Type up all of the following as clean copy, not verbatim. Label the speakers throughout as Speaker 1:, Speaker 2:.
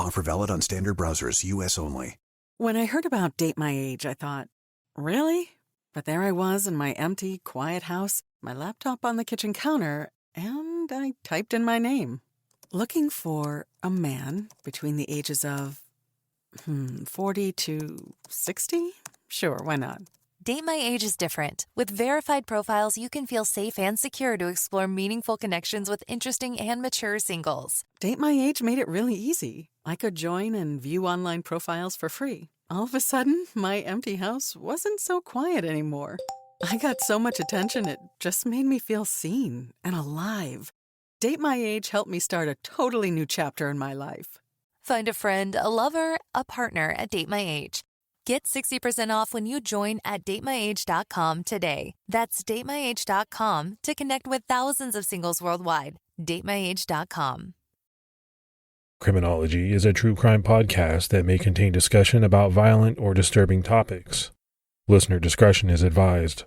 Speaker 1: Offer valid on standard browsers, U.S. only.
Speaker 2: When I heard about Date My Age, I thought, really? But there I was in my empty, quiet house, my laptop on the kitchen counter, and I typed in my name. Looking for a man between the ages of 40 to 60? Sure, why not?
Speaker 3: Date My Age is different. With verified profiles, you can feel safe and secure to explore meaningful connections with interesting and mature singles.
Speaker 2: Date My Age made it really easy. I could join and view online profiles for free. All of a sudden, my empty house wasn't so quiet anymore. I got so much attention, it just made me feel seen and alive. Date My Age helped me start a totally new chapter in my life.
Speaker 3: Find a friend, a lover, a partner at Date My Age. Get 60% off when you join at datemyage.com today. That's datemyage.com to connect with thousands of singles worldwide. datemyage.com.
Speaker 4: Criminology is a true crime podcast that may contain discussion about violent or disturbing topics. Listener discretion is advised.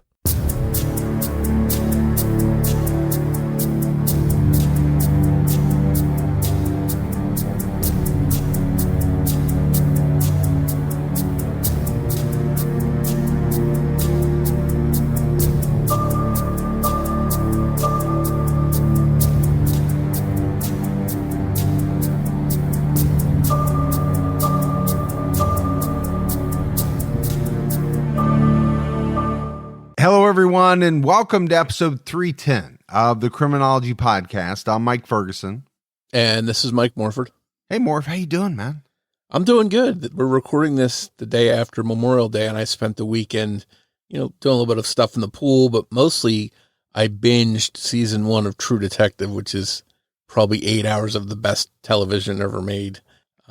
Speaker 5: Hello, everyone, and welcome to episode 310 of the Criminology podcast. I'm Mike Ferguson.
Speaker 6: And this is Mike Morford.
Speaker 5: Hey, Morf, how you doing, man?
Speaker 6: I'm doing good. We're recording this the day after Memorial Day, and I spent the weekend, doing a little bit of stuff in the pool, but mostly I binged season 1 of True Detective, which is probably 8 hours of the best television ever made.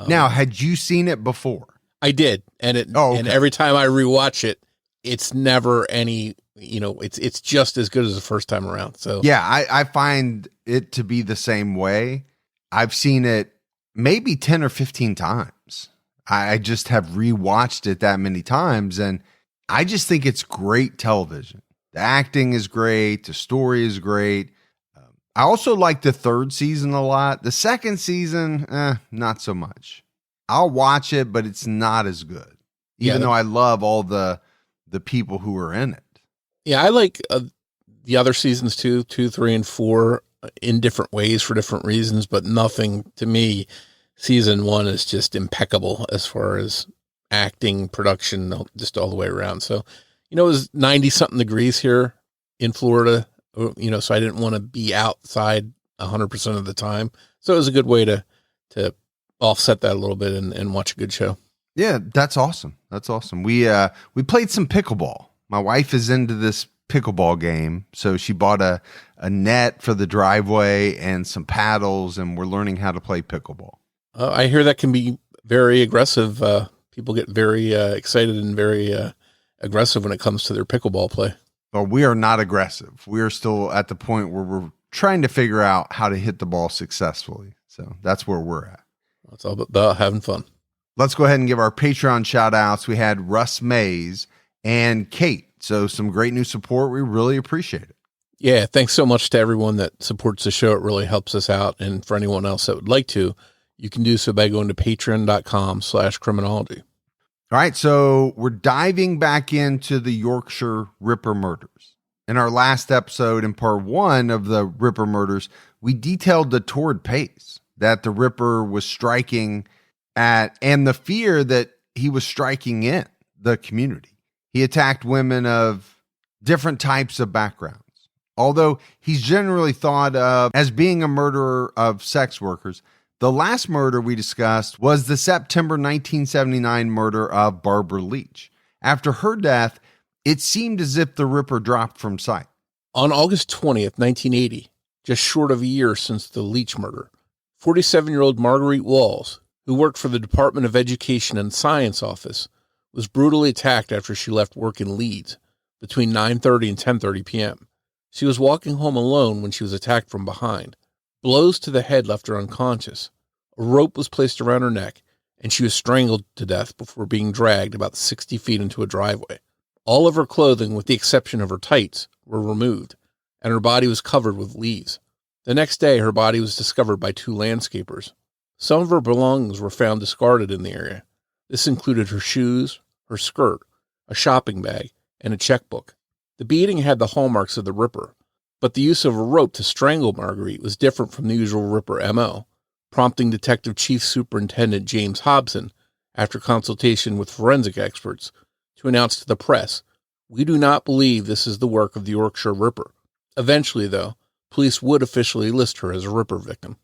Speaker 5: Now, had you seen it before?
Speaker 6: I did, and and every time I rewatch it, it's never any, it's just as good as the first time around. So
Speaker 5: yeah, I find it to be the same way. I've seen it maybe 10 or 15 times. I just have rewatched it that many times, and I just think it's great television. The acting is great. The story is great. I also like the third season a lot. The second season, not so much. I'll watch it, but it's not as good, even though I love all the people who are in it.
Speaker 6: Yeah, I like the other seasons too, 2, 3, and 4 in different ways for different reasons, but nothing to me. Season 1 is just impeccable as far as acting, production, just all the way around. So, it was 90 something degrees here in Florida, so I didn't want to be outside 100% of the time. So it was a good way to offset that a little bit and watch a good show.
Speaker 5: Yeah, that's awesome. That's awesome. We played some pickleball. My wife is into this pickleball game, so she bought a net for the driveway and some paddles, and we're learning how to play pickleball.
Speaker 6: I hear that can be very aggressive. People get very excited and very aggressive when it comes to their pickleball play.
Speaker 5: Well, we are not aggressive. We are still at the point where we're trying to figure out how to hit the ball successfully. So that's where we're at.
Speaker 6: It's all about having fun.
Speaker 5: Let's go ahead and give our Patreon shout outs. We had Russ Mays and Kate. So some great new support. We really appreciate it.
Speaker 6: Yeah. Thanks so much to everyone that supports the show. It really helps us out. And for anyone else that would like to, you can do so by going to patreon.com/criminology.
Speaker 5: All right. So we're diving back into the Yorkshire Ripper murders. In our last episode, in part 1 of the Ripper murders, we detailed the torrid pace that the Ripper was striking at and the fear that he was striking in the community. He attacked women of different types of backgrounds. Although he's generally thought of as being a murderer of sex workers, the last murder we discussed was the September 1979 murder of Barbara Leach. After her death, it seemed as if the Ripper dropped from sight.
Speaker 6: On August 20th, 1980, just short of a year since the Leach murder, 47-year-old Marguerite Walls, who worked for the Department of Education and Science office, was brutally attacked after she left work in Leeds between 9:30 and 10:30 p.m. She was walking home alone when she was attacked from behind. Blows to the head left her unconscious. A rope was placed around her neck, and she was strangled to death before being dragged about 60 feet into a driveway. All of her clothing, with the exception of her tights, were removed, and her body was covered with leaves. The next day, her body was discovered by 2 landscapers. Some of her belongings were found discarded in the area. This included her shoes, her skirt, a shopping bag, and a checkbook. The beating had the hallmarks of the Ripper, but the use of a rope to strangle Marguerite was different from the usual Ripper MO, prompting Detective Chief Superintendent James Hobson, after consultation with forensic experts, to announce to the press, "We do not believe this is the work of the Yorkshire Ripper." Eventually, though, police would officially list her as a Ripper victim.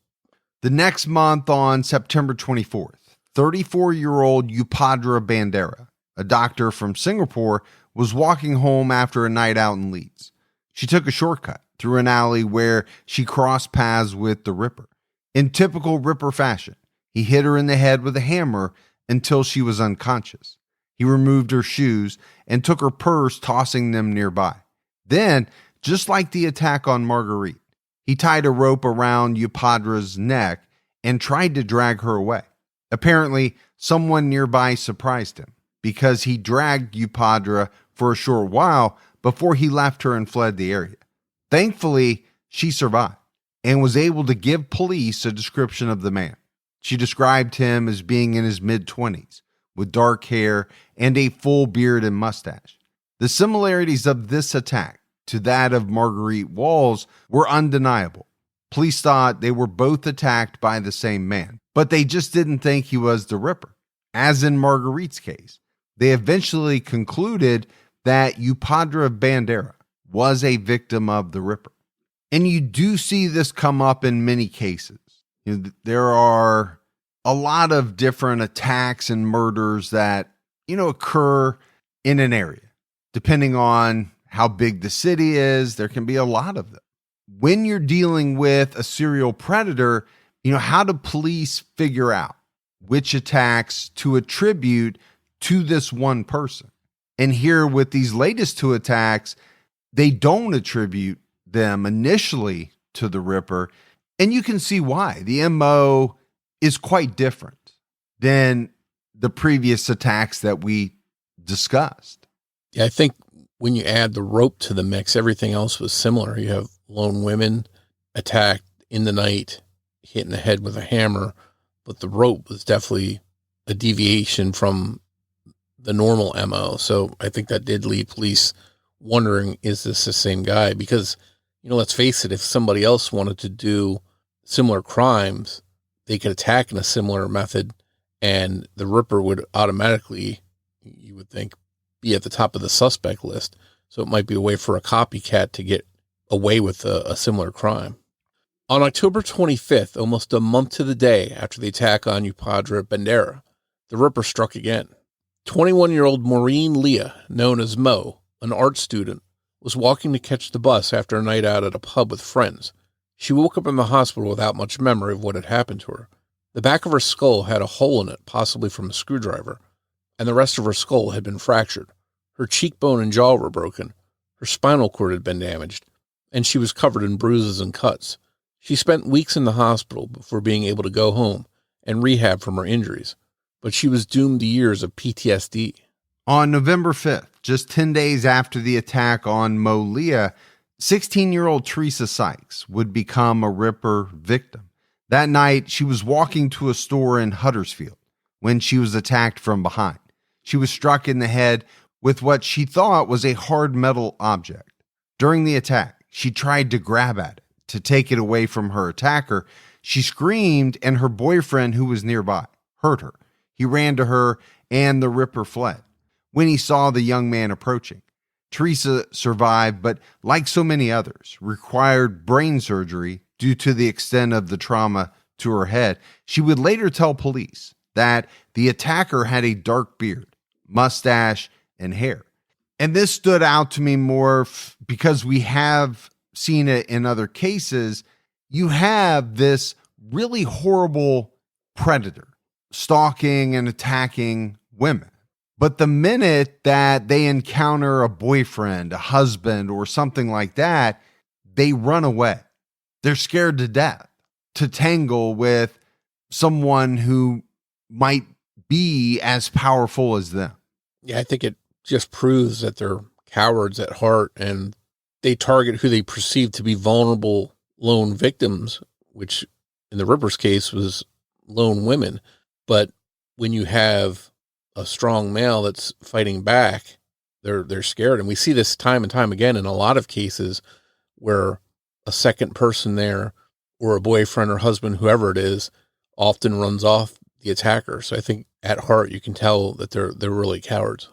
Speaker 5: The next month, on September 24th, 34-year-old Upadra Bandera, a doctor from Singapore, was walking home after a night out in Leeds. She took a shortcut through an alley where she crossed paths with the Ripper. In typical Ripper fashion, he hit her in the head with a hammer until she was unconscious. He removed her shoes and took her purse, tossing them nearby. Then, just like the attack on Marguerite, he tied a rope around Upadra's neck and tried to drag her away. Apparently, someone nearby surprised him because he dragged Upadra for a short while before he left her and fled the area. Thankfully, she survived and was able to give police a description of the man. She described him as being in his mid-20s, with dark hair and a full beard and mustache. The similarities of this attack to that of Marguerite Walls were undeniable. Police thought they were both attacked by the same man, but they just didn't think he was the Ripper. As in Marguerite's case, they eventually concluded that Upadra Bandera was a victim of the Ripper. And you do see this come up in many cases. There are a lot of different attacks and murders that, occur in an area. Depending on how big the city is, there can be a lot of them. When you're dealing with a serial predator, how do police figure out which attacks to attribute to this one person? And here with these latest two attacks, they don't attribute them initially to the Ripper. And you can see why. The MO is quite different than the previous attacks that we discussed.
Speaker 6: Yeah, I think when you add the rope to the mix, everything else was similar. You have lone women attacked in the night, hit in the head with a hammer, but the rope was definitely a deviation from the normal MO. So I think that did leave police wondering, is this the same guy? Because, let's face it, if somebody else wanted to do similar crimes, they could attack in a similar method, and the Ripper would automatically, you would think, be at the top of the suspect list. So it might be a way for a copycat to get away with a similar crime. On October 25th, almost a month to the day after the attack on Upadra Bandera, the Ripper struck again. 21-year-old Maureen Leah, known as Mo, an art student, was walking to catch the bus after a night out at a pub with friends. She woke up in the hospital without much memory of what had happened to her. The back of her skull had a hole in it, possibly from a screwdriver, and the rest of her skull had been fractured. Her cheekbone and jaw were broken. Her spinal cord had been damaged, and she was covered in bruises and cuts. She spent weeks in the hospital before being able to go home and rehab from her injuries, but she was doomed to years of PTSD.
Speaker 5: On November 5th, just 10 days after the attack on Mo Leah, 16-year-old Teresa Sykes would become a Ripper victim. That night, she was walking to a store in Huddersfield when she was attacked from behind. She was struck in the head with what she thought was a hard metal object. During the attack, she tried to grab at it to take it away from her attacker. She screamed, and her boyfriend, who was nearby, heard her. He ran to her, and the Ripper fled. When he saw the young man approaching, Teresa survived, but like so many others, required brain surgery due to the extent of the trauma to her head. She would later tell police that the attacker had a dark beard, mustache, and hair. And this stood out to me more because we have seen it in other cases. You have this really horrible predator stalking and attacking women. But the minute that they encounter a boyfriend, a husband, or something like that, they run away. They're scared to death to tangle with someone who might be as powerful as them.
Speaker 6: Yeah, I think it just proves that they're cowards at heart, and they target who they perceive to be vulnerable lone victims, which in the Ripper's case was lone women. But when you have a strong male that's fighting back, they're scared. And we see this time and time again in a lot of cases where a second person there, or a boyfriend or husband, whoever it is, often runs off the attacker. So I think at heart, you can tell that they're really cowards.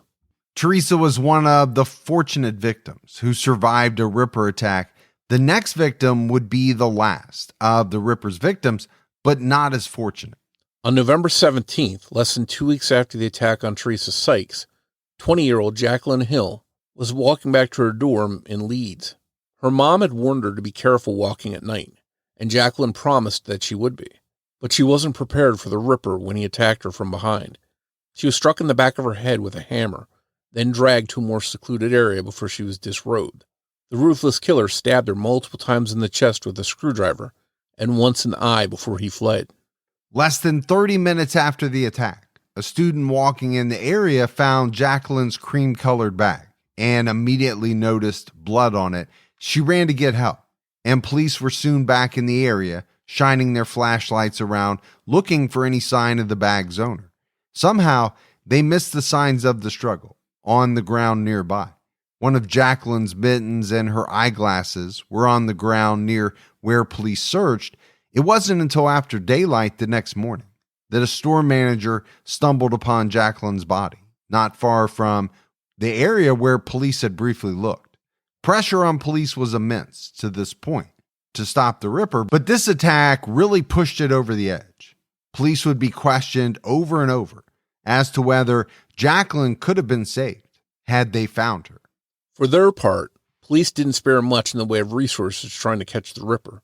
Speaker 5: Teresa was one of the fortunate victims who survived a Ripper attack. The next victim would be the last of the Ripper's victims, but not as fortunate.
Speaker 6: On November 17th, less than 2 weeks after the attack on Teresa Sykes, 20-year-old Jacqueline Hill was walking back to her dorm in Leeds. Her mom had warned her to be careful walking at night, and Jacqueline promised that she would be. But she wasn't prepared for the Ripper when he attacked her from behind. She was struck in the back of her head with a hammer, then dragged to a more secluded area before she was disrobed. The ruthless killer stabbed her multiple times in the chest with a screwdriver and once in the eye before he fled.
Speaker 5: Less than 30 minutes after the attack, a student walking in the area found Jacqueline's cream-colored bag and immediately noticed blood on it. She ran to get help, and police were soon back in the area, shining their flashlights around, looking for any sign of the bag's owner. Somehow, they missed the signs of the struggle on the ground nearby. One of Jacqueline's mittens and her eyeglasses were on the ground near where police searched. It wasn't until after daylight the next morning that a store manager stumbled upon Jacqueline's body, not far from the area where police had briefly looked. Pressure on police was immense to this point to stop the Ripper, but this attack really pushed it over the edge. Police would be questioned over and over as to whether Jacqueline could have been saved had they found her.
Speaker 6: For their part, police didn't spare much in the way of resources trying to catch the Ripper.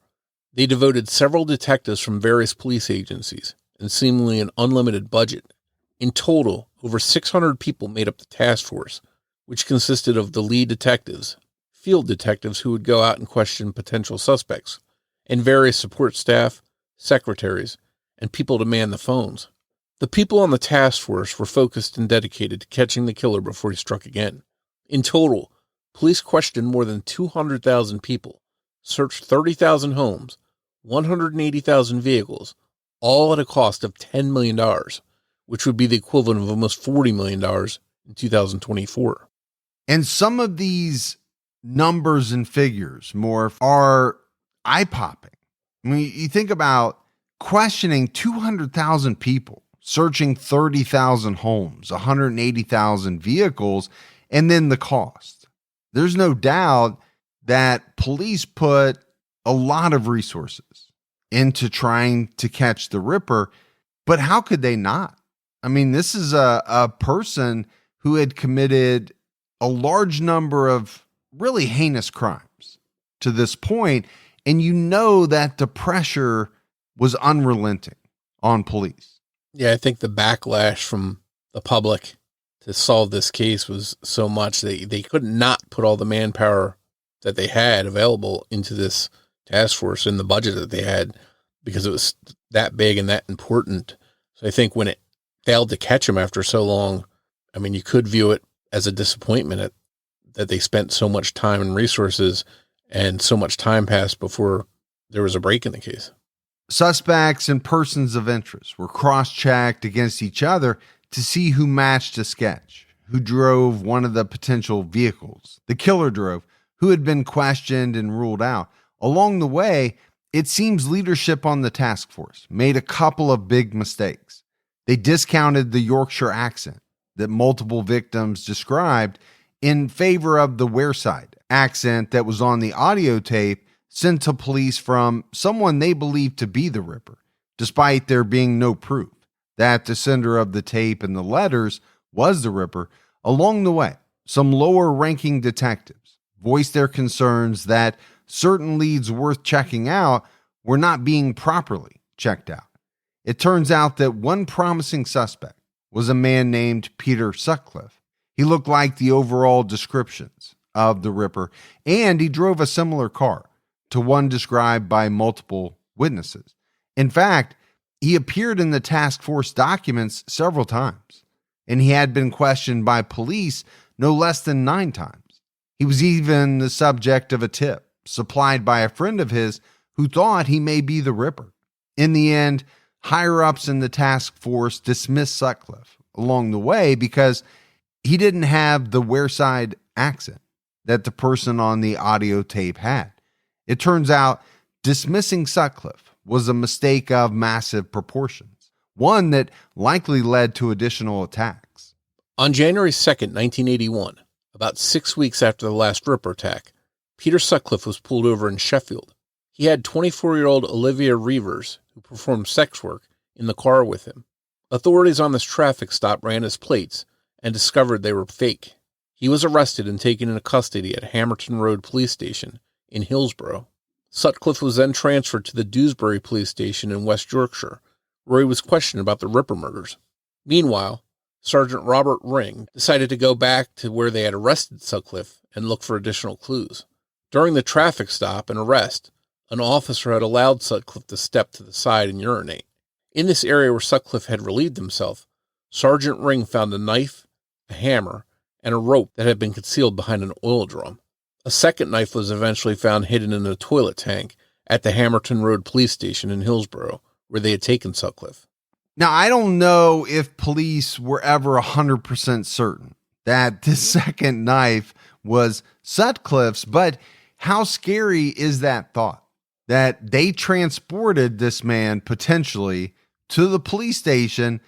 Speaker 6: They devoted several detectives from various police agencies and seemingly an unlimited budget. In total, over 600 people made up the task force, which consisted of the lead detectives, field detectives who would go out and question potential suspects, and various support staff, secretaries, and people to man the phones. The people on the task force were focused and dedicated to catching the killer before he struck again. In total, police questioned more than 200,000 people, searched 30,000 homes, 180,000 vehicles, all at a cost of $10 million, which would be the equivalent of almost $40 million in 2024.
Speaker 5: And some of these numbers and figures, Morf, are eye-popping. I mean, you think about questioning 200,000 people, searching 30,000 homes, 180,000 vehicles, and then the cost. There's no doubt that police put a lot of resources into trying to catch the Ripper, but how could they not? I mean, this is a person who had committed a large number of really heinous crimes to this point, and you know that the pressure was unrelenting on police.
Speaker 6: Yeah, I think the backlash from the public to solve this case was so much they could not put all the manpower that they had available into this task force in the budget that they had because it was that big and that important. So I think when it failed to catch him after so long, I mean, you could view it as a disappointment that they spent so much time and resources and so much time passed before there was a break in the case.
Speaker 5: Suspects and persons of interest were cross-checked against each other to see who matched a sketch, who drove one of the potential vehicles the killer drove, who had been questioned and ruled out. Along the way, it seems leadership on the task force made a couple of big mistakes. They discounted the Yorkshire accent that multiple victims described in favor of the Wearside accent that was on the audio tape sent to police from someone they believed to be the Ripper, despite there being no proof that the sender of the tape and the letters was the Ripper. Along the way, some lower-ranking detectives voiced their concerns that certain leads worth checking out were not being properly checked out. It turns out that one promising suspect was a man named Peter Sutcliffe. He looked like the overall descriptions of the Ripper, and he drove a similar car to one described by multiple witnesses. In fact, he appeared in the task force documents several times, and he had been questioned by police no less than 9 times. He was even the subject of a tip supplied by a friend of his who thought he may be the Ripper. In the end, higher-ups in the task force dismissed Sutcliffe along the way because he didn't have the Wearside accent that the person on the audio tape had. It turns out dismissing Sutcliffe was a mistake of massive proportions, one that likely led to additional attacks.
Speaker 6: On January 2nd, 1981, about 6 weeks after the last Ripper attack, Peter Sutcliffe was pulled over in Sheffield. He had 24-year-old Olivia Reivers, who performed sex work, in the car with him. Authorities on this traffic stop ran his plates and discovered they were fake. He was arrested and taken into custody at Hamerton Road Police Station in Hillsborough. Sutcliffe was then transferred to the Dewsbury Police Station in West Yorkshire, where he was questioned about the Ripper murders. Meanwhile, Sergeant Robert Ring decided to go back to where they had arrested Sutcliffe and look for additional clues. During the traffic stop and arrest, an officer had allowed Sutcliffe to step to the side and urinate. In this area where Sutcliffe had relieved himself, Sergeant Ring found a knife, a hammer, and a rope that had been concealed behind an oil drum. A second knife was eventually found hidden in a toilet tank at the Hamerton Road Police Station in Hillsborough, where they had taken Sutcliffe.
Speaker 5: Now, I don't know if police were ever 100% certain that this second knife was Sutcliffe's, but how scary is that thought? That they transported this man potentially to the police station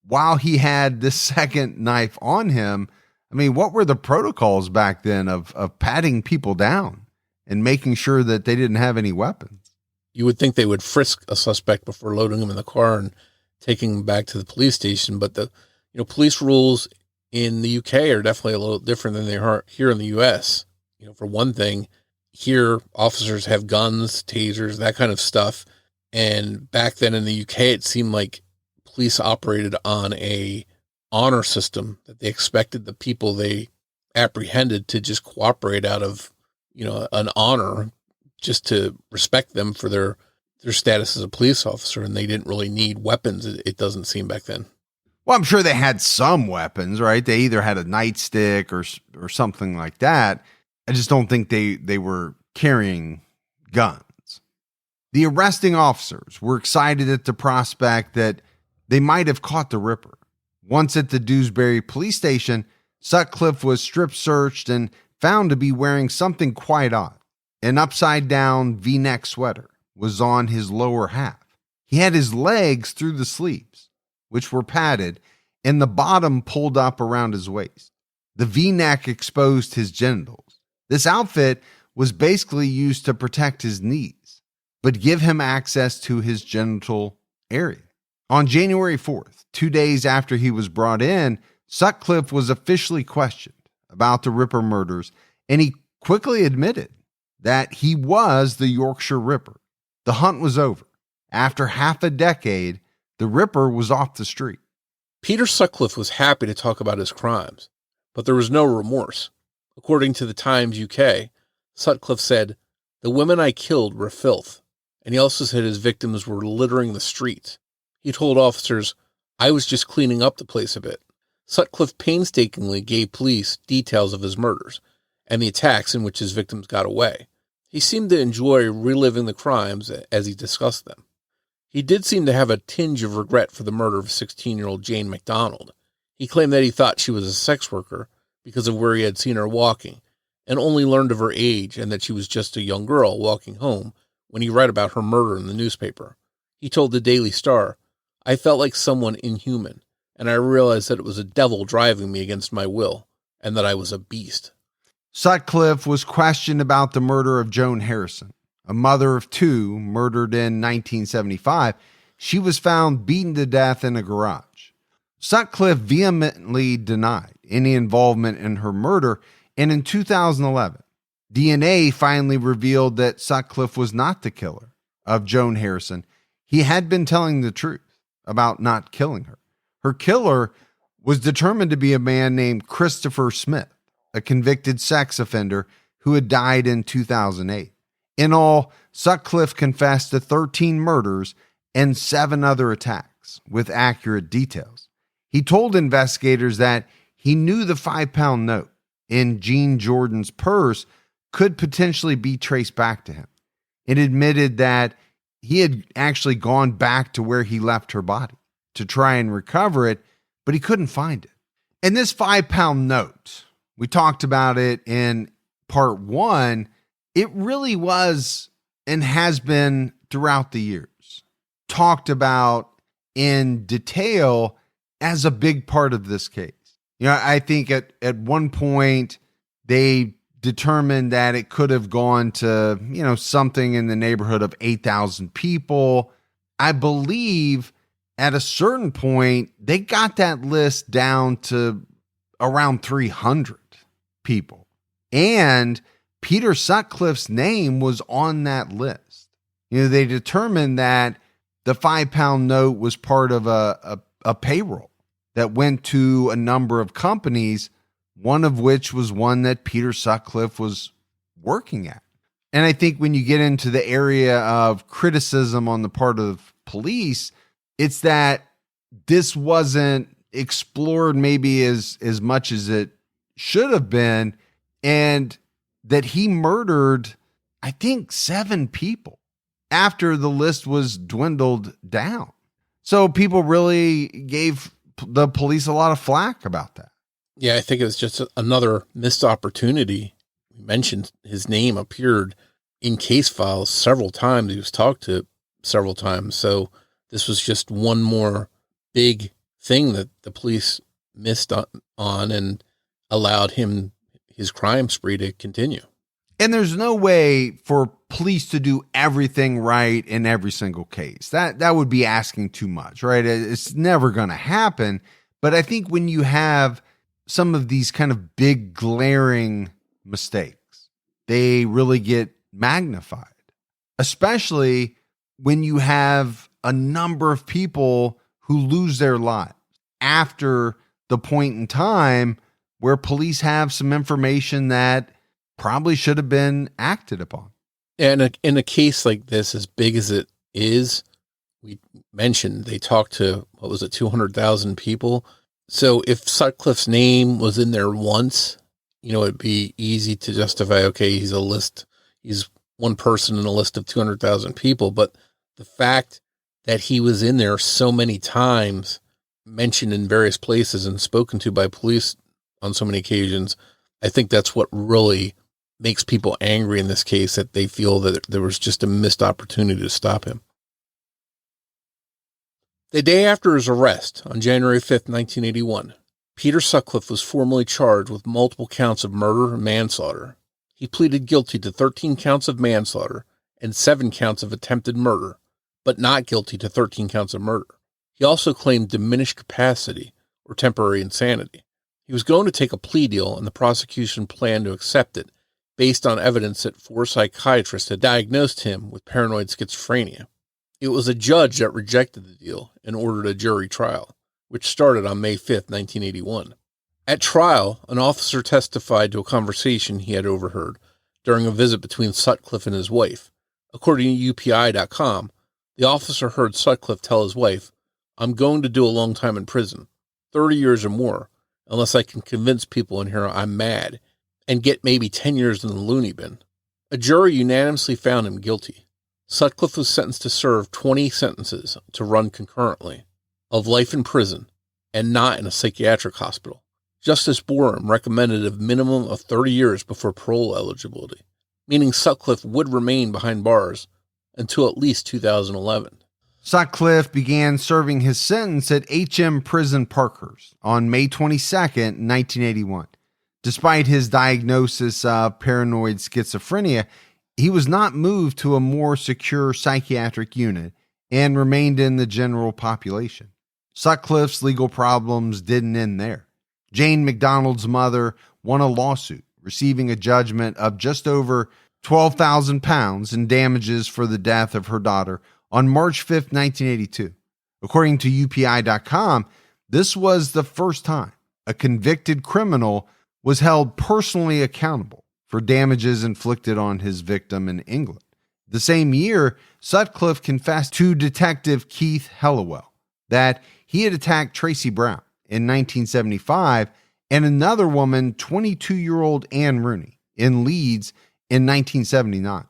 Speaker 5: while he had this second knife on him. I mean, what were the protocols back then of patting people down and making sure that they didn't have any weapons?
Speaker 6: You would think they would frisk a suspect before loading him in the car and taking him back to the police station, but the police rules in the UK are definitely a little different than they are here in the US. For one thing, here officers have guns, tasers, that kind of stuff, and back then in the UK, it seemed like police operated on a honor system, that they expected the people they apprehended to just cooperate out of, an honor, just to respect them for their status as a police officer. And they didn't really need weapons. It doesn't seem back then.
Speaker 5: Well, I'm sure they had some weapons, right? They either had a nightstick or something like that. I just don't think they were carrying guns. The arresting officers were excited at the prospect that they might have caught the Ripper. Once at the Dewsbury police station, Sutcliffe was strip searched and found to be wearing something quite odd. An upside-down V-neck sweater was on his lower half. He had his legs through the sleeves, which were padded, and the bottom pulled up around his waist. The V-neck exposed his genitals. This outfit was basically used to protect his knees, but give him access to his genital area. On January 4th, 2 days after he was brought in, Sutcliffe was officially questioned about the Ripper murders, and he quickly admitted that he was the Yorkshire Ripper. The hunt was over. After half a decade, the Ripper was off the street.
Speaker 6: Peter Sutcliffe was happy to talk about his crimes, but there was no remorse. According to the Times UK, Sutcliffe said, "The women I killed were filth," and he also said his victims were littering the streets. He told officers, "I was just cleaning up the place a bit." Sutcliffe painstakingly gave police details of his murders and the attacks in which his victims got away. He seemed to enjoy reliving the crimes as he discussed them. He did seem to have a tinge of regret for the murder of 16-year-old Jane MacDonald. He claimed that he thought she was a sex worker because of where he had seen her walking, and only learned of her age and that she was just a young girl walking home when he read about her murder in the newspaper. He told the Daily Star, "I felt like someone inhuman, and I realized that it was a devil driving me against my will, and that I was a beast."
Speaker 5: Sutcliffe was questioned about the murder of Joan Harrison, a mother of two murdered in 1975. She was found beaten to death in a garage. Sutcliffe vehemently denied any involvement in her murder, and in 2011, DNA finally revealed that Sutcliffe was not the killer of Joan Harrison. He had been telling the truth about not killing her. Her killer was determined to be a man named Christopher Smith, a convicted sex offender who had died in 2008. In all, Sutcliffe confessed to 13 murders and 7 other attacks with accurate details. He told investigators that he knew the 5-pound note in Jean Jordan's purse could potentially be traced back to him. It admitted that he had actually gone back to where he left her body to try and recover it, but he couldn't find it. And this 5-pound note, we talked about it in part 1. It really was and has been throughout the years talked about in detail as a big part of this case. I think at one point they determined that it could have gone to, something in the neighborhood of 8,000 people. I believe at a certain point, they got that list down to around 300 people. And Peter Sutcliffe's name was on that list. They determined that the 5-pound note was part of a payroll that went to a number of companies, one of which was one that Peter Sutcliffe was working at. And I think when you get into the area of criticism on the part of police, it's that this wasn't explored maybe as much as it should have been, and that he murdered, I think, 7 people after the list was dwindled down. So people really gave the police a lot of flack about that.
Speaker 6: Yeah, I think it was just another missed opportunity. We mentioned his name appeared in case files several times. He was talked to several times. So this was just one more big thing that the police missed on and allowed his crime spree to continue.
Speaker 5: And there's no way for police to do everything right in every single case. That would be asking too much, right? It's never going to happen. But I think when you have some of these kind of big glaring mistakes, they really get magnified, especially when you have a number of people who lose their lives after the point in time where police have some information that probably should have been acted upon.
Speaker 6: And in a case like this, as big as it is, we mentioned they talked to, 200,000 people. So if Sutcliffe's name was in there once, it'd be easy to justify, okay, he's one person in a list of 200,000 people. But the fact that he was in there so many times, mentioned in various places and spoken to by police on so many occasions, I think that's what really makes people angry in this case, that they feel that there was just a missed opportunity to stop him. The day after his arrest, on January 5th, 1981, Peter Sutcliffe was formally charged with multiple counts of murder and manslaughter. He pleaded guilty to 13 counts of manslaughter and 7 counts of attempted murder, but not guilty to 13 counts of murder. He also claimed diminished capacity or temporary insanity. He was going to take a plea deal, and the prosecution planned to accept it based on evidence that 4 psychiatrists had diagnosed him with paranoid schizophrenia. It was a judge that rejected the deal and ordered a jury trial, which started on May 5th, 1981. At trial, an officer testified to a conversation he had overheard during a visit between Sutcliffe and his wife. According to UPI.com, the officer heard Sutcliffe tell his wife, "I'm going to do a long time in prison, 30 years or more, unless I can convince people in here I'm mad, and get maybe 10 years in the loony bin." A jury unanimously found him guilty. Sutcliffe was sentenced to serve 20 sentences to run concurrently, of life in prison, and not in a psychiatric hospital. Justice Borum recommended a minimum of 30 years before parole eligibility, meaning Sutcliffe would remain behind bars until at least 2011.
Speaker 5: Sutcliffe began serving his sentence at HM Prison Parkhurst on May 22nd, 1981. Despite his diagnosis of paranoid schizophrenia, he was not moved to a more secure psychiatric unit and remained in the general population. Sutcliffe's legal problems didn't end there. Jane McDonald's mother won a lawsuit, receiving a judgment of just over £12,000 in damages for the death of her daughter on March 5th, 1982. According to UPI.com, this was the first time a convicted criminal was held personally accountable for damages inflicted on his victim in England. The same year, Sutcliffe confessed to Detective Keith Hellawell that he had attacked Tracy Brown in 1975 and another woman, 22-year-old Anne Rooney, in Leeds in 1979.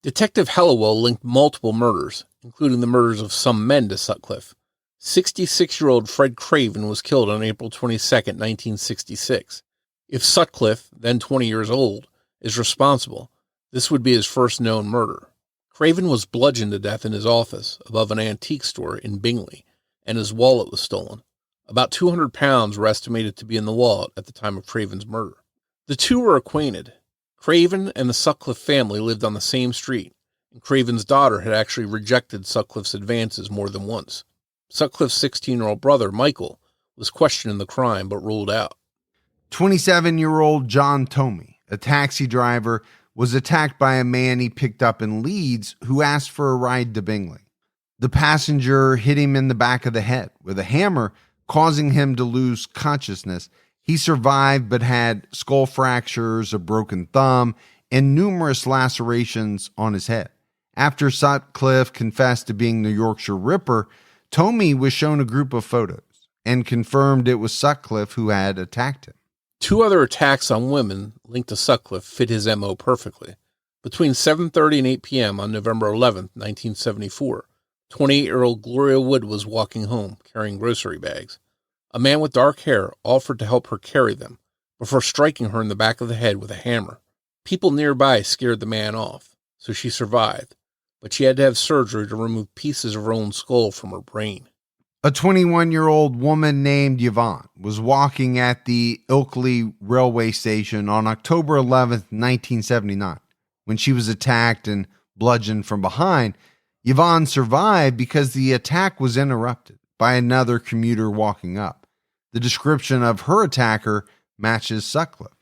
Speaker 6: Detective Hellawell linked multiple murders including the murders of some men to Sutcliffe. 66-year-old Fred Craven was killed on April 22, 1966. If Sutcliffe, then 20 years old, is responsible, this would be his first known murder. Craven was bludgeoned to death in his office above an antique store in Bingley, and his wallet was stolen. About 200 pounds were estimated to be in the wallet at the time of Craven's murder. The two were acquainted. Craven and the Sutcliffe family lived on the same street, and Craven's daughter had actually rejected Sutcliffe's advances more than once. Sutcliffe's 16-year-old brother, Michael, was questioned in the crime but ruled out.
Speaker 5: 27-year-old John Tomey, a taxi driver, was attacked by a man he picked up in Leeds who asked for a ride to Bingley. The passenger hit him in the back of the head with a hammer, causing him to lose consciousness. He survived but had skull fractures, a broken thumb, and numerous lacerations on his head. After Sutcliffe confessed to being the Yorkshire Ripper, Tomey was shown a group of photos and confirmed it was Sutcliffe who had attacked him.
Speaker 6: 2 other attacks on women linked to Sutcliffe fit his MO perfectly. Between 7:30 and 8 p.m. on November 11, 1974, 28-year-old Gloria Wood was walking home carrying grocery bags. A man with dark hair offered to help her carry them before striking her in the back of the head with a hammer. People nearby scared the man off, so she survived, but she had to have surgery to remove pieces of her own skull from her brain.
Speaker 5: A 21-year-old woman named Yvonne was walking at the Ilkley railway station on October 11, 1979. When she was attacked and bludgeoned from behind, Yvonne survived because the attack was interrupted by another commuter walking up. The description of her attacker matches Sutcliffe.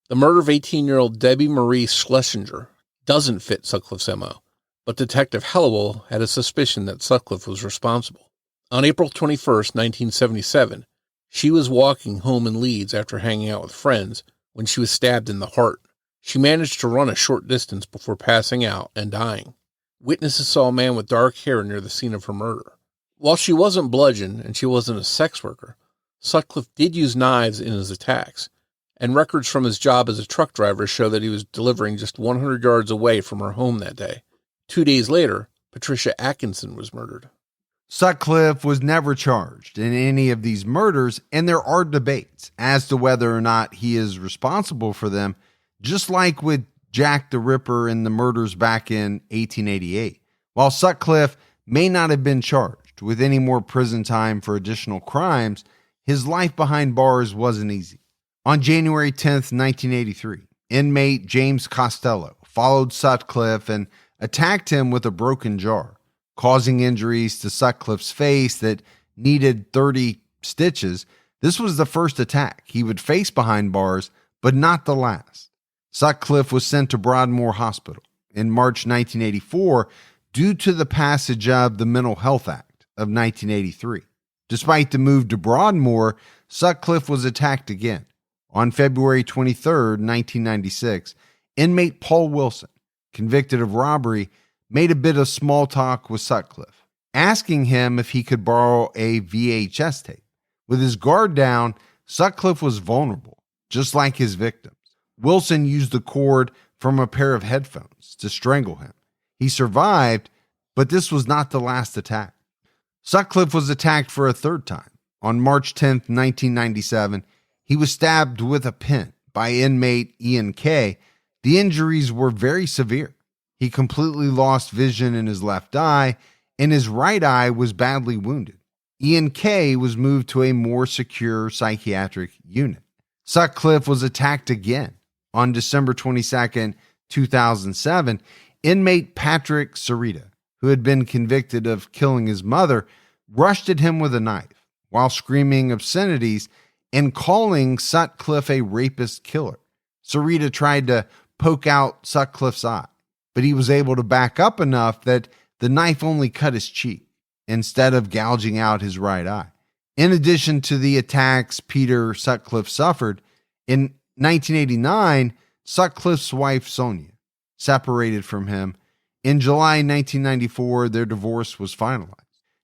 Speaker 6: The murder of 18-year-old Debbie Marie Schlesinger doesn't fit Sutcliffe's MO, but Detective Hallowell had a suspicion that Sutcliffe was responsible. On April 21, 1977, she was walking home in Leeds after hanging out with friends when she was stabbed in the heart. She managed to run a short distance before passing out and dying. Witnesses saw a man with dark hair near the scene of her murder. While she wasn't bludgeoned and she wasn't a sex worker, Sutcliffe did use knives in his attacks, and records from his job as a truck driver show that he was delivering just 100 yards away from her home that day. 2 days later, Patricia Atkinson was murdered.
Speaker 5: Sutcliffe was never charged in any of these murders, and there are debates as to whether or not he is responsible for them, just like with Jack the Ripper in the murders back in 1888. While Sutcliffe may not have been charged with any more prison time for additional crimes, his life behind bars wasn't easy. On January 10th, 1983, inmate James Costello followed Sutcliffe and attacked him with a broken jar, causing injuries to Sutcliffe's face that needed 30 stitches. This was the first attack he would face behind bars, but not the last. Sutcliffe was sent to Broadmoor Hospital in March 1984 due to the passage of the Mental Health Act of 1983. Despite the move to Broadmoor, Sutcliffe was attacked again. On February 23, 1996, inmate Paul Wilson, convicted of robbery, made a bit of small talk with Sutcliffe, asking him if he could borrow a VHS tape. With his guard down, Sutcliffe was vulnerable, just like his victims. Wilson used the cord from a pair of headphones to strangle him. He survived, but this was not the last attack. Sutcliffe was attacked for a third time. On March 10, 1997, he was stabbed with a pin by inmate Ian Kay. The injuries were very severe. He completely lost vision in his left eye, and his right eye was badly wounded. Ian Kay was moved to a more secure psychiatric unit. Sutcliffe was attacked again. On December 22, 2007, inmate Patrick Sarita, who had been convicted of killing his mother, rushed at him with a knife while screaming obscenities and calling Sutcliffe a rapist killer. Sarita tried to poke out Sutcliffe's eye, but he was able to back up enough that the knife only cut his cheek instead of gouging out his right eye. In addition to the attacks Peter Sutcliffe suffered, in 1989, Sutcliffe's wife Sonia separated from him. In July 1994, their divorce was finalized.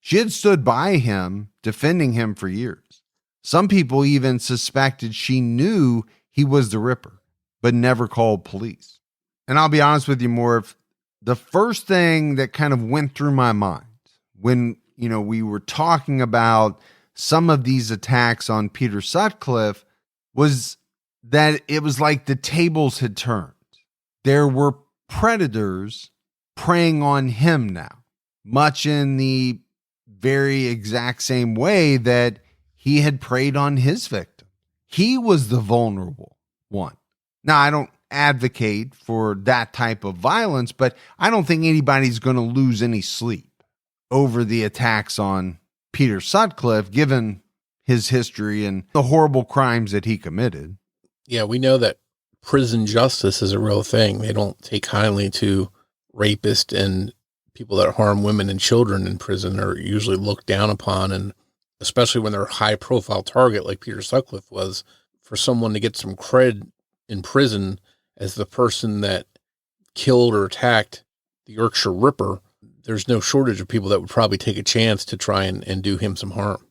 Speaker 5: She had stood by him, defending him for years. Some people even suspected she knew he was the Ripper, but never called police. And I'll be honest with you, Morf, the first thing that kind of went through my mind when, we were talking about some of these attacks on Peter Sutcliffe was that it was like the tables had turned. There were predators preying on him now, much in the very exact same way that he had preyed on his victim. He was the vulnerable one. Now, I don't advocate for that type of violence, but I don't think anybody's going to lose any sleep over the attacks on Peter Sutcliffe, given his history and the horrible crimes that he committed.
Speaker 6: Yeah, we know that prison justice is a real thing. They don't take kindly to rapists, and people that harm women and children in prison are usually looked down upon. And especially when they're a high profile target like Peter Sutcliffe was, for someone to get some cred in prison as the person that killed or attacked the Yorkshire Ripper, there's no shortage of people that would probably take a chance to try and do him some harm.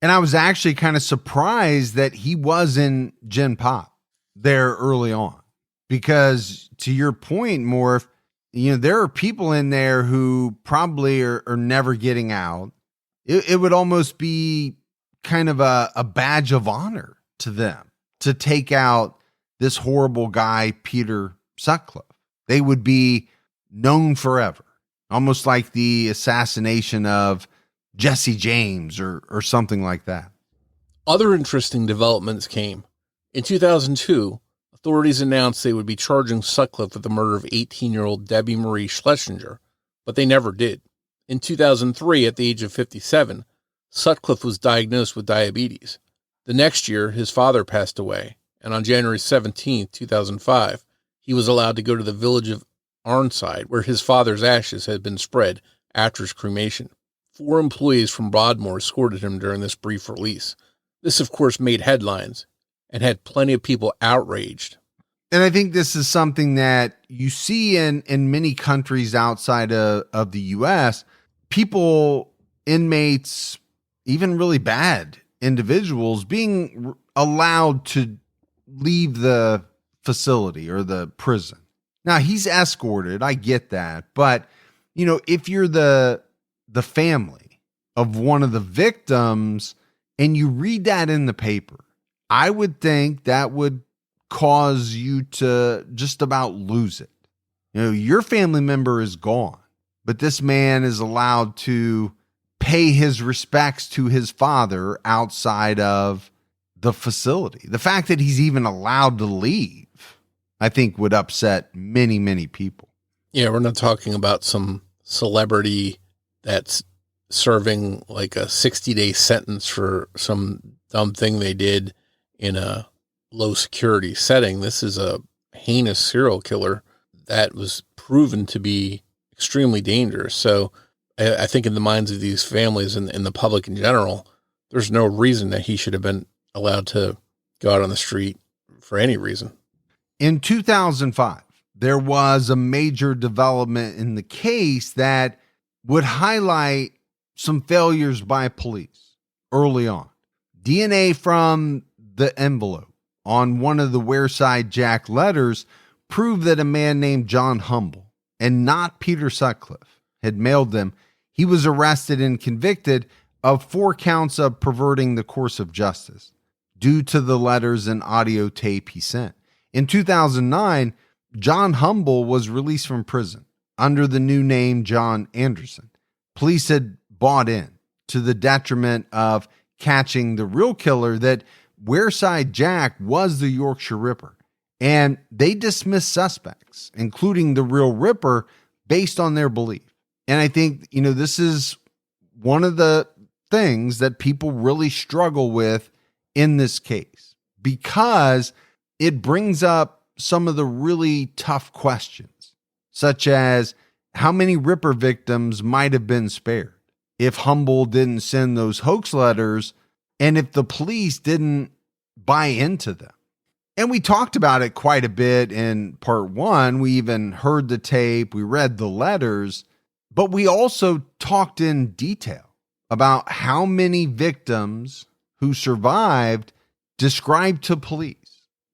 Speaker 5: And I was actually kind of surprised that he was in Gen Pop there early on, because to your point, Morf, there are people in there who probably are never getting out. It would almost be kind of a badge of honor to them to take out this horrible guy, Peter Sutcliffe. They would be known forever, almost like the assassination of Jesse James or something like that.
Speaker 6: Other interesting developments came. In 2002, authorities announced they would be charging Sutcliffe with the murder of 18-year-old Debbie Marie Schlesinger, but they never did. In 2003, at the age of 57, Sutcliffe was diagnosed with diabetes. The next year, his father passed away, and on January 17, 2005, he was allowed to go to the village of Arnside, where his father's ashes had been spread after his cremation. 4 employees from Broadmoor escorted him during this brief release. This, of course, made headlines and had plenty of people outraged.
Speaker 5: And I think this is something that you see in many countries outside of the U.S. People, inmates, even really bad individuals being allowed to leave the facility or the prison. Now, he's escorted. I get that. But, if you're the family of one of the victims and you read that in the paper, I would think that would cause you to just about lose it. Your family member is gone, but this man is allowed to pay his respects to his father outside of the facility. The fact that he's even allowed to leave, I think, would upset many, many people.
Speaker 6: Yeah, we're not talking about some celebrity that's serving like a 60-day sentence for some dumb thing they did in a low security setting. This is a heinous serial killer that was proven to be extremely dangerous. So I think in the minds of these families and the public in general, there's no reason that he should have been allowed to go out on the street for any reason.
Speaker 5: In 2005, there was a major development in the case that would highlight some failures by police early on. DNA from the envelope on one of the Wareside Jack letters proved that a man named John Humble, and not Peter Sutcliffe, had mailed them. He was arrested and convicted of 4 counts of perverting the course of justice due to the letters and audio tape he sent. In 2009, John Humble was released from prison under the new name John Anderson. Police had bought in to the detriment of catching the real killer that Wareside Jack was the Yorkshire Ripper. And they dismissed suspects, including the real Ripper, based on their belief. And I think, this is one of the things that people really struggle with in this case, because it brings up some of the really tough questions, such as how many Ripper victims might have been spared if Humble didn't send those hoax letters and if the police didn't buy into them. And we talked about it quite a bit in part 1. We even heard the tape, we read the letters, but we also talked in detail about how many victims who survived described to police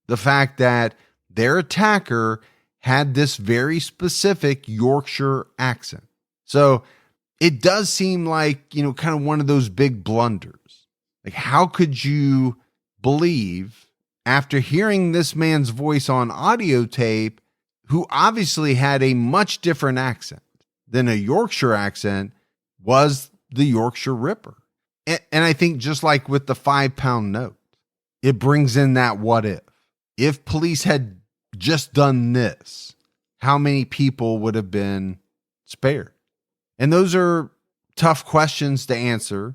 Speaker 5: the fact that their attacker had this very specific Yorkshire accent. So it does seem like, kind of one of those big blunders. Like, how could you believe, after hearing this man's voice on audio tape, who obviously had a much different accent than a Yorkshire accent, was the Yorkshire Ripper? And I think just like with the £5 note, it brings in that what if. If police had just done this, how many people would have been spared? And those are tough questions to answer,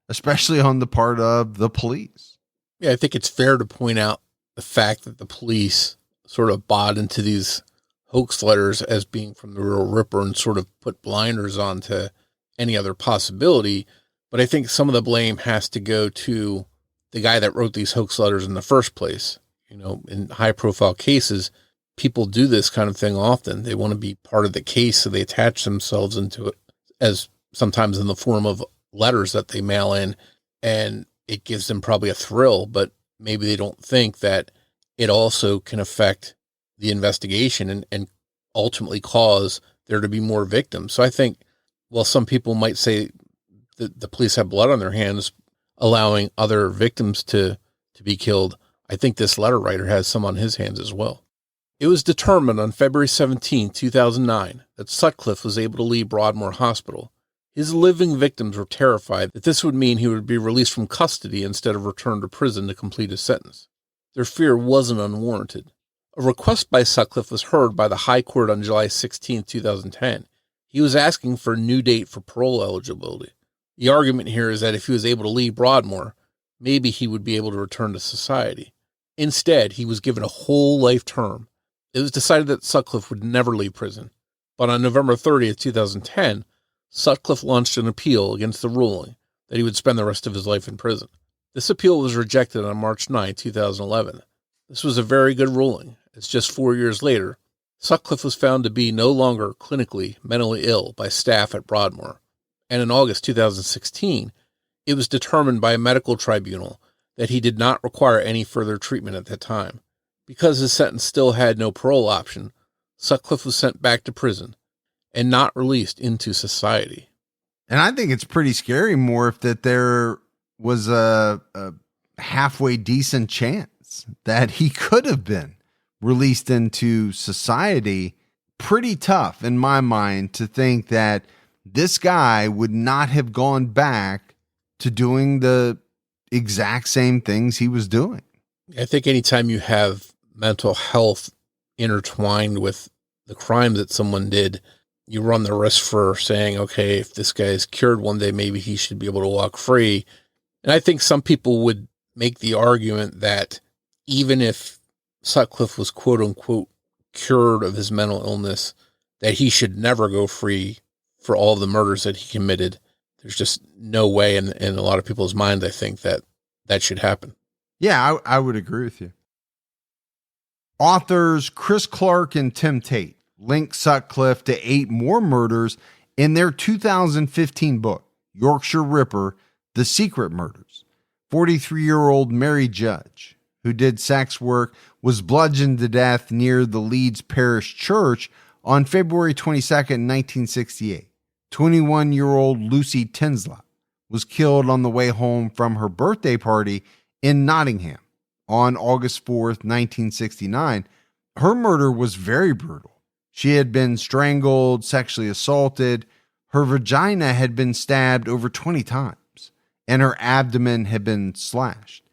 Speaker 5: especially on the part of the police.
Speaker 6: Yeah, I think it's fair to point out the fact that the police sort of bought into these hoax letters as being from the real Ripper and sort of put blinders on to any other possibility. But I think some of the blame has to go to the guy that wrote these hoax letters in the first place. In high profile cases, people do this kind of thing often. They want to be part of the case, so they attach themselves into it as sometimes in the form of letters that they mail in, and it gives them probably a thrill, but maybe they don't think that it also can affect the investigation and ultimately cause there to be more victims. So I think, while some people might say that the police have blood on their hands, allowing other victims to be killed, I think this letter writer has some on his hands as well. It was determined on February 17, 2009, that Sutcliffe was able to leave Broadmoor Hospital. His living victims were terrified that this would mean he would be released from custody instead of returned to prison to complete his sentence. Their fear wasn't unwarranted. A request by Sutcliffe was heard by the High Court on July 16, 2010. He was asking for a new date for parole eligibility. The argument here is that if he was able to leave Broadmoor, maybe he would be able to return to society. Instead, he was given a whole life term. It was decided that Sutcliffe would never leave prison. But on November 30th, 2010, Sutcliffe launched an appeal against the ruling that he would spend the rest of his life in prison. This appeal was rejected on March 9, 2011. This was a very good ruling, as just 4 years later, Sutcliffe was found to be no longer clinically mentally ill by staff at Broadmoor. And in August 2016, it was determined by a medical tribunal that he did not require any further treatment at that time. Because his sentence still had no parole option, Sutcliffe was sent back to prison and not released into society.
Speaker 5: And I think it's pretty scary, Morf, that there was a halfway decent chance that he could have been released into society. Pretty tough in my mind to think that this guy would not have gone back to doing the exact same things he was doing.
Speaker 6: I think anytime you have mental health intertwined with the crime that someone did, you run the risk for saying, okay, if this guy is cured one day, maybe he should be able to walk free. And I think some people would make the argument that even if Sutcliffe was quote unquote cured of his mental illness, that he should never go free for all of the murders that he committed. There's just no way in a lot of people's minds, I think, that should happen.
Speaker 5: Yeah, I would agree with you. Authors Chris Clark and Tim Tate link Sutcliffe to 8 more murders in their 2015 book, Yorkshire Ripper, The Secret Murders. 43-year-old Mary Judge, who did sex work, was bludgeoned to death near the Leeds Parish Church on February 22nd, 1968. 21-year-old Lucy Tinslop was killed on the way home from her birthday party in Nottingham on August 4th, 1969. Her murder was very brutal. She had been strangled, sexually assaulted. Her vagina had been stabbed over 20 times, and her abdomen had been slashed.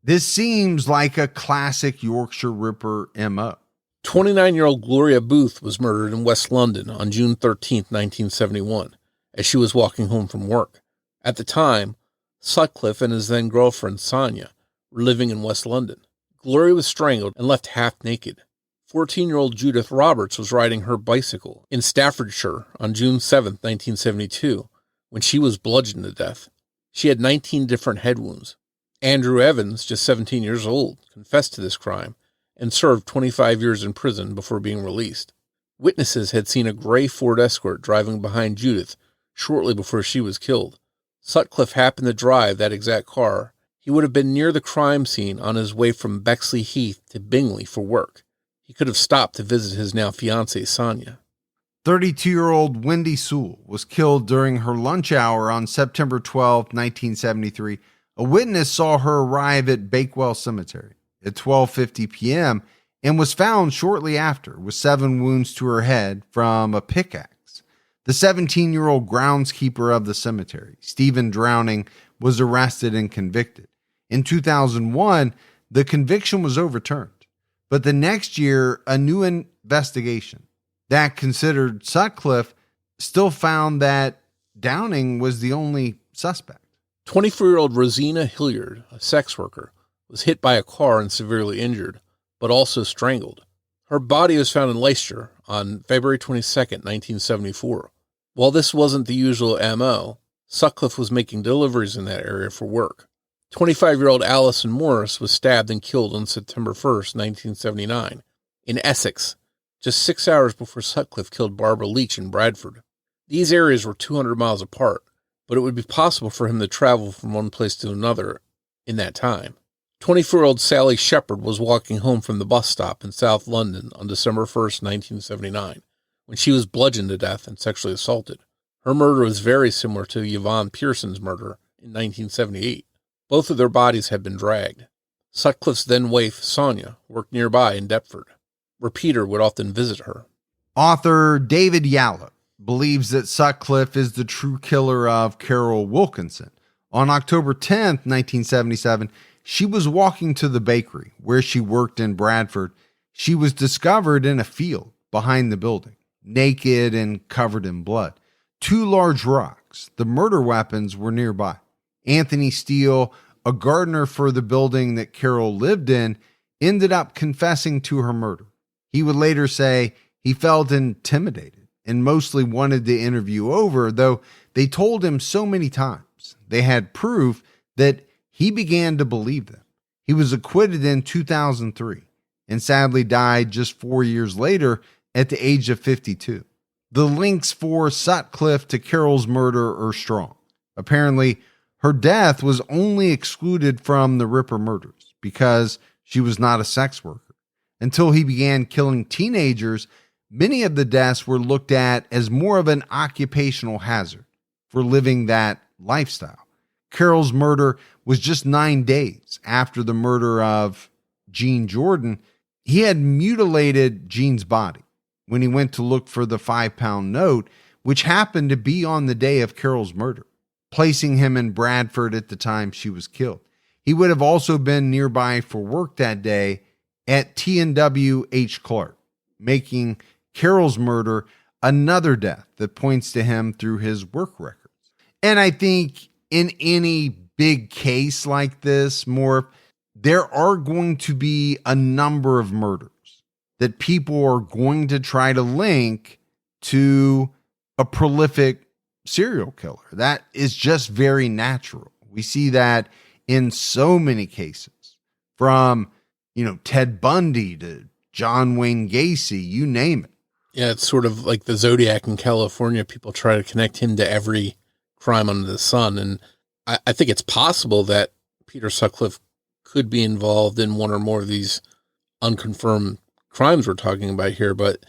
Speaker 5: This seems like a classic Yorkshire Ripper MO.
Speaker 6: 29-year-old Gloria Booth was murdered in West London on June 13, 1971, as she was walking home from work. At the time, Sutcliffe and his then-girlfriend, Sonia, were living in West London. Gloria was strangled and left half naked. 14-year-old Judith Roberts was riding her bicycle in Staffordshire on June 7, 1972, when she was bludgeoned to death. She had 19 different head wounds. Andrew Evans, just 17 years old, confessed to this crime and served 25 years in prison before being released. Witnesses had seen a gray Ford Escort driving behind Judith shortly before she was killed. Sutcliffe happened to drive that exact car. He would have been near the crime scene on his way from Bexley Heath to Bingley for work. He could have stopped to visit his now fiancée, Sonia.
Speaker 5: 32-year-old Wendy Sewell was killed during her lunch hour on September 12, 1973. A witness saw her arrive at Bakewell Cemetery at 12:50 p.m. and was found shortly after with 7 wounds to her head from a pickaxe. The 17-year-old groundskeeper of the cemetery, Stephen Drowning, was arrested and convicted. In 2001, the conviction was overturned. But the next year, a new investigation that considered Sutcliffe still found that Downing was the only suspect.
Speaker 6: 24-year-old Rosina Hilliard, a sex worker, was hit by a car and severely injured, but also strangled. Her body was found in Leicester on February 22, 1974. While this wasn't the usual MO, Sutcliffe was making deliveries in that area for work. 25-year-old Alison Morris was stabbed and killed on September 1, 1979, in Essex, just 6 hours before Sutcliffe killed Barbara Leach in Bradford. These areas were 200 miles apart, but it would be possible for him to travel from one place to another in that time. 24-year-old Sally Shepherd was walking home from the bus stop in South London on December 1, 1979, when she was bludgeoned to death and sexually assaulted. Her murder was very similar to Yvonne Pearson's murder in 1978. Both of their bodies had been dragged. Sutcliffe's then-wife, Sonia, worked nearby in Deptford, where Peter would often visit her.
Speaker 5: Author David Yallo believes that Sutcliffe is the true killer of Carol Wilkinson. On October 10, 1977, she was walking to the bakery where she worked in Bradford. She was discovered in a field behind the building, naked and covered in blood. 2 large rocks, the murder weapons, were nearby. Anthony Steele, a gardener for the building that Carol lived in, ended up confessing to her murder. He would later say he felt intimidated and mostly wanted the interview over, though they told him so many times they had proof that he began to believe them. He was acquitted in 2003 and sadly died just 4 years later at the age of 52. The links for Sutcliffe to Carol's murder are strong. Apparently, her death was only excluded from the Ripper murders because she was not a sex worker. Until he began killing teenagers, many of the deaths were looked at as more of an occupational hazard for living that lifestyle. Carol's murder was just 9 days after the murder of Jean Jordan. He had mutilated Jean's body when he went to look for the 5-pound note, which happened to be on the day of Carol's murder, placing him in Bradford at the time she was killed. He would have also been nearby for work that day at T&W H. Clark, making Carol's murder another death that points to him through his work records. And I think in any big case like this, Morf, there are going to be a number of murders that people are going to try to link to a prolific serial killer. That is just very natural. We see that in so many cases, from, Ted Bundy to John Wayne Gacy, you name it.
Speaker 6: Yeah, it's sort of like the Zodiac in California. People try to connect him to every crime under the sun. And I think it's possible that Peter Sutcliffe could be involved in one or more of these unconfirmed crimes we're talking about here. But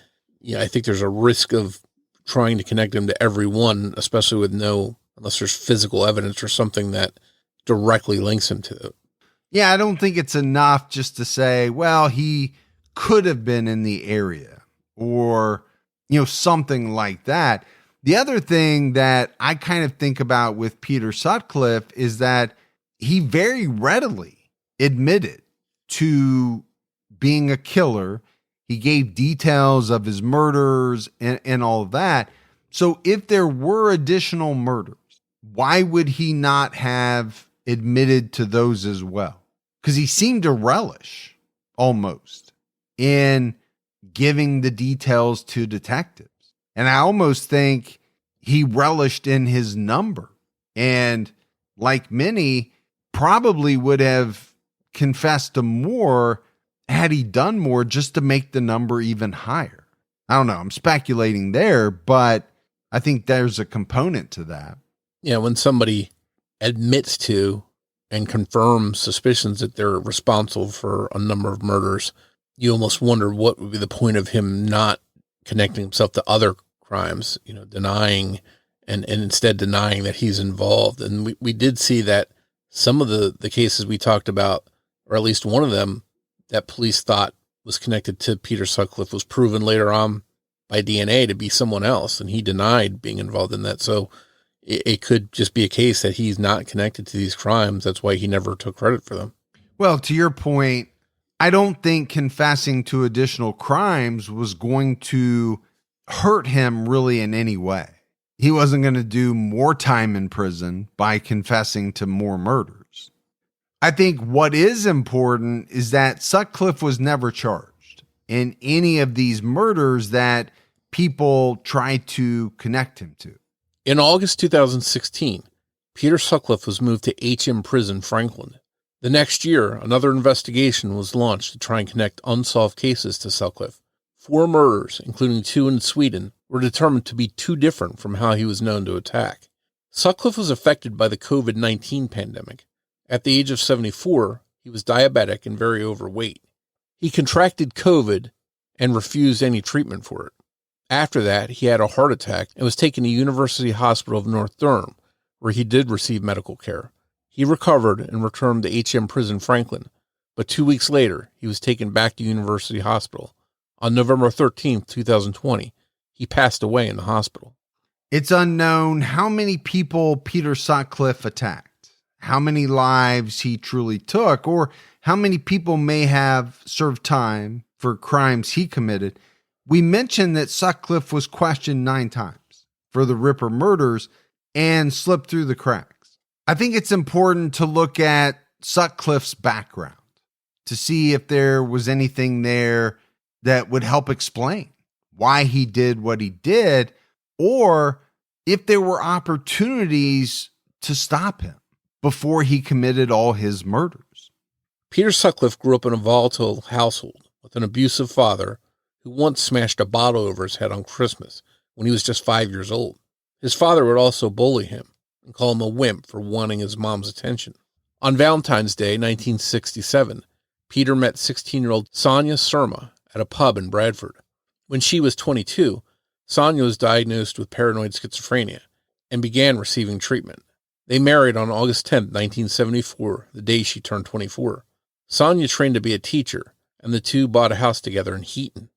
Speaker 6: I think there's a risk of trying to connect him to every one, especially with unless there's physical evidence or something that directly links him to it.
Speaker 5: Yeah, I don't think it's enough just to say, well, he could have been in the area or, something like that. The other thing that I kind of think about with Peter Sutcliffe is that he very readily admitted to being a killer. He gave details of his murders and all of that. So if there were additional murders, why would he not have admitted to those as well? Because he seemed to relish almost in giving the details to detectives. And I almost think he relished in his number. And like many, probably would have confessed to more had he done more just to make the number even higher. I don't know. I'm speculating there, but I think there's a component to that.
Speaker 6: Yeah, when somebody admits to and confirms suspicions that they're responsible for a number of murders, You almost wonder what would be the point of him not connecting himself to other crimes, denying and instead denying that he's involved. And we did see that some of the cases we talked about, or at least one of them that police thought was connected to Peter Sutcliffe, was proven later on by DNA to be someone else, and he denied being involved in that. So it could just be a case that he's not connected to these crimes. That's why he never took credit for them.
Speaker 5: Well, to your point, I don't think confessing to additional crimes was going to hurt him really in any way. He wasn't going to do more time in prison by confessing to more murders. I think what is important is that Sutcliffe was never charged in any of these murders that people tried to connect him to.
Speaker 6: In August 2016, Peter Sutcliffe was moved to HM Prison, Franklin. The next year, another investigation was launched to try and connect unsolved cases to Sutcliffe. 4 murders, including 2 in Sweden, were determined to be too different from how he was known to attack. Sutcliffe was affected by the COVID-19 pandemic. At the age of 74, he was diabetic and very overweight. He contracted COVID and refused any treatment for it. After that, he had a heart attack and was taken to University Hospital of North Durham, where he did receive medical care. He recovered and returned to HM Prison Franklin, but 2 weeks later, he was taken back to University Hospital. On November 13, 2020, he passed away in the hospital.
Speaker 5: It's unknown how many people Peter Sutcliffe attacked, how many lives he truly took, or how many people may have served time for crimes he committed. We mentioned that Sutcliffe was questioned 9 times for the Ripper murders and slipped through the cracks. I think it's important to look at Sutcliffe's background to see if there was anything there that would help explain why he did what he did, or if there were opportunities to stop him before he committed all his murders.
Speaker 6: Peter Sutcliffe grew up in a volatile household with an abusive father who once smashed a bottle over his head on Christmas when he was just 5 years old. His father would also bully him and call him a wimp for wanting his mom's attention. On Valentine's Day, 1967, Peter met 16-year-old Sonia Surma at a pub in Bradford. When she was 22, Sonia was diagnosed with paranoid schizophrenia and began receiving treatment. They married on August 10, 1974, the day she turned 24. Sonia trained to be a teacher, and the two bought a house together in Heaton.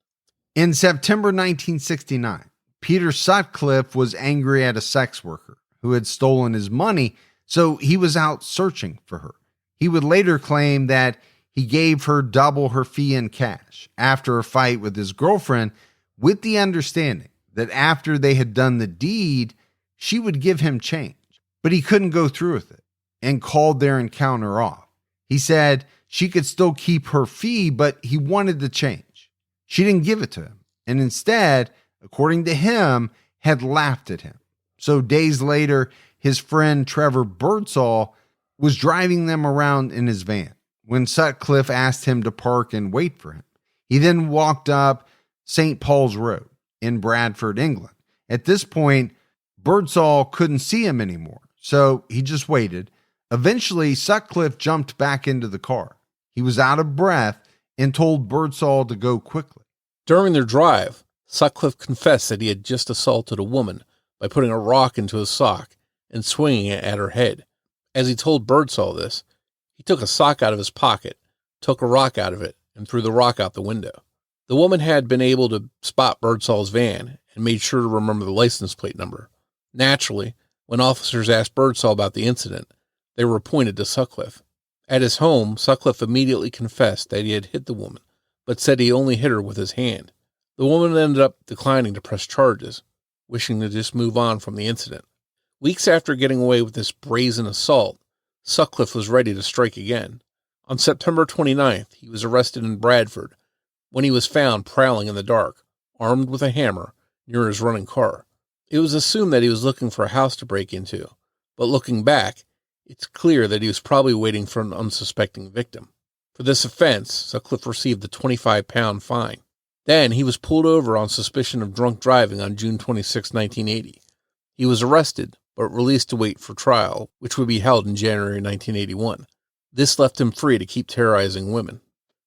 Speaker 5: In September 1969, Peter Sutcliffe was angry at a sex worker who had stolen his money, so he was out searching for her. He would later claim that he gave her double her fee in cash after a fight with his girlfriend, with the understanding that after they had done the deed, she would give him change. But he couldn't go through with it and called their encounter off. He said she could still keep her fee, but he wanted the change. She didn't give it to him, and instead, according to him, had laughed at him. So days later, his friend Trevor Birdsall was driving them around in his van when Sutcliffe asked him to park and wait for him. He then walked up St. Paul's Road in Bradford, England. At this point, Birdsall couldn't see him anymore, so he just waited. Eventually, Sutcliffe jumped back into the car. He was out of breath and told Birdsall to go quickly.
Speaker 6: During their drive, Sutcliffe confessed that he had just assaulted a woman by putting a rock into his sock and swinging it at her head. As he told Birdsall this, he took a sock out of his pocket, took a rock out of it, and threw the rock out the window. The woman had been able to spot Birdsall's van and made sure to remember the license plate number. Naturally, when officers asked Birdsall about the incident, they were pointed to Sutcliffe. At his home, Sutcliffe immediately confessed that he had hit the woman, but said he only hit her with his hand. The woman ended up declining to press charges, wishing to just move on from the incident. Weeks after getting away with this brazen assault, Sutcliffe was ready to strike again. On September 29th, he was arrested in Bradford when he was found prowling in the dark, armed with a hammer, near his running car. It was assumed that he was looking for a house to break into, but looking back, it's clear that he was probably waiting for an unsuspecting victim. For this offense, Sutcliffe received a 25-pound fine. Then he was pulled over on suspicion of drunk driving on June 26, 1980. He was arrested, but released to wait for trial, which would be held in January 1981. This left him free to keep terrorizing women.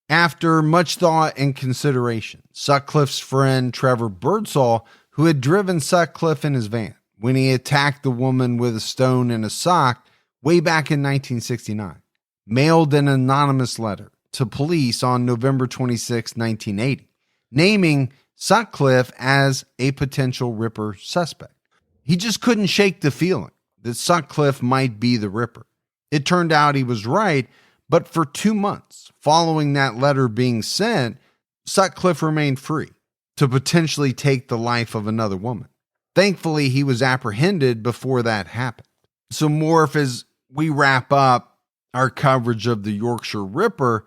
Speaker 5: After much thought and consideration, Sutcliffe's friend Trevor Birdsall, who had driven Sutcliffe in his van when he attacked the woman with a stone and a sock way back in 1969, mailed an anonymous letter to police on November 26, 1980, naming Sutcliffe as a potential Ripper suspect. He just couldn't shake the feeling that Sutcliffe might be the Ripper. It turned out he was right, but for 2 months following that letter being sent, Sutcliffe remained free to potentially take the life of another woman. Thankfully, he was apprehended before that happened. So, Morf, as we wrap up our coverage of the Yorkshire Ripper,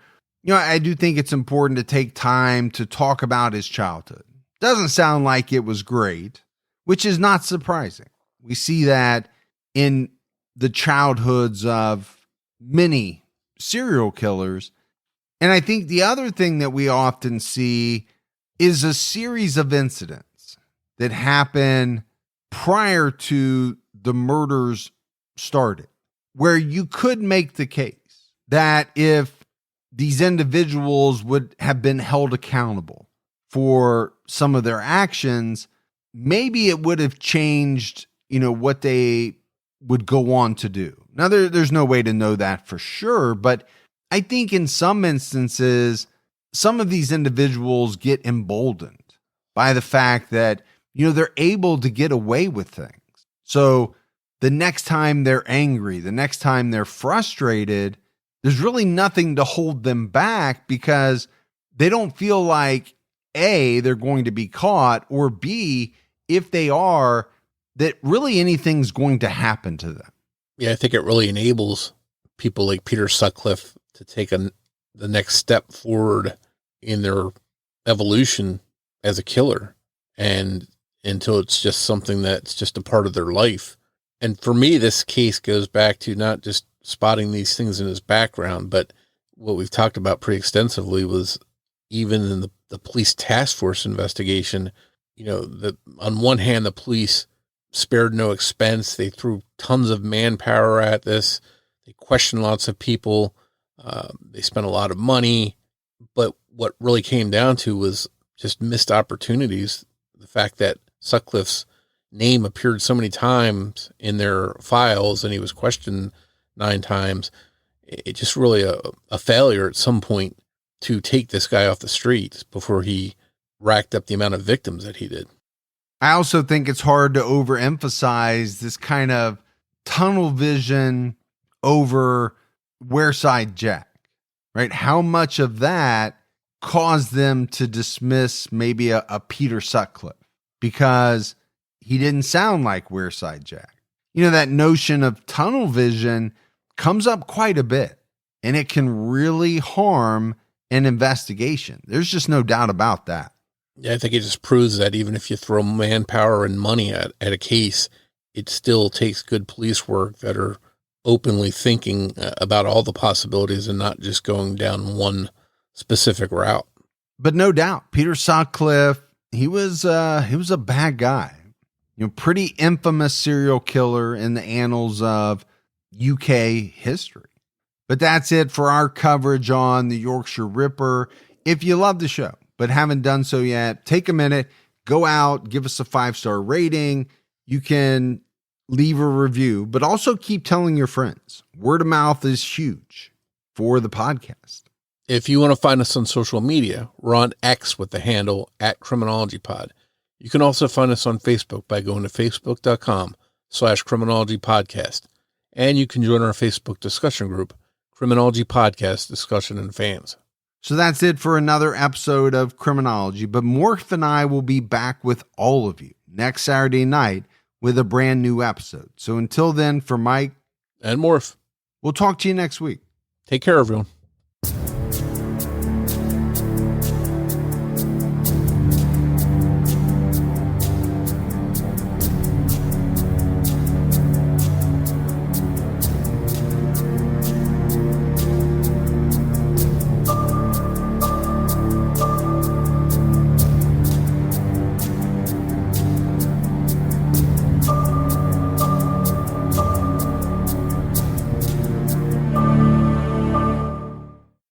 Speaker 5: I do think it's important to take time to talk about his childhood. Doesn't sound like it was great, which is not surprising. We see that in the childhoods of many serial killers. And I think the other thing that we often see is a series of incidents that happen prior to the murders started, where you could make the case that if these individuals would have been held accountable for some of their actions, maybe it would have changed, what they would go on to do. Now, there's no way to know that for sure, but I think in some instances, some of these individuals get emboldened by the fact that, they're able to get away with things. So the next time they're angry, the next time they're frustrated, there's really nothing to hold them back because they don't feel like, A, they're going to be caught, or B, if they are, that really anything's going to happen to them.
Speaker 6: Yeah, I think it really enables people like Peter Sutcliffe to take the next step forward in their evolution as a killer, and until it's just something that's just a part of their life. And for me, this case goes back to not just spotting these things in his background, but what we've talked about pretty extensively was even in the police task force investigation, that on one hand, the police spared no expense. They threw tons of manpower at this. They questioned lots of people. They spent a lot of money, but what really came down to was just missed opportunities. The fact that Sutcliffe's name appeared so many times in their files and he was questioned 9 times. It's just really a failure at some point to take this guy off the streets before he racked up the amount of victims that he did.
Speaker 5: I also think it's hard to overemphasize this kind of tunnel vision over Wareside Jack, right? How much of that caused them to dismiss maybe a Peter Sutcliffe because he didn't sound like Wareside Jack. That notion of tunnel vision comes up quite a bit, and it can really harm an investigation. There's just no doubt about that.
Speaker 6: Yeah, I think it just proves that even if you throw manpower and money at a case, it still takes good police work that are openly thinking about all the possibilities and not just going down one specific route.
Speaker 5: But no doubt, Peter Sutcliffe, he was a bad guy. Pretty infamous serial killer in the annals of UK history. But that's it for our coverage on the Yorkshire Ripper. If you love the show, but haven't done so yet, take a minute, go out, give us a 5-star rating. You can leave a review, but also keep telling your friends. Word of mouth is huge for the podcast.
Speaker 6: If you want to find us on social media, we're on X with the handle @CriminologyPod. You can also find us on Facebook by going to facebook.com/CriminologyPodcast. And you can join our Facebook discussion group, Criminology Podcast Discussion and Fans.
Speaker 5: So that's it for another episode of Criminology, but Morf and I will be back with all of you next Saturday night with a brand new episode. So until then, for Mike
Speaker 6: and Morf,
Speaker 5: we'll talk to you next week.
Speaker 6: Take care, everyone.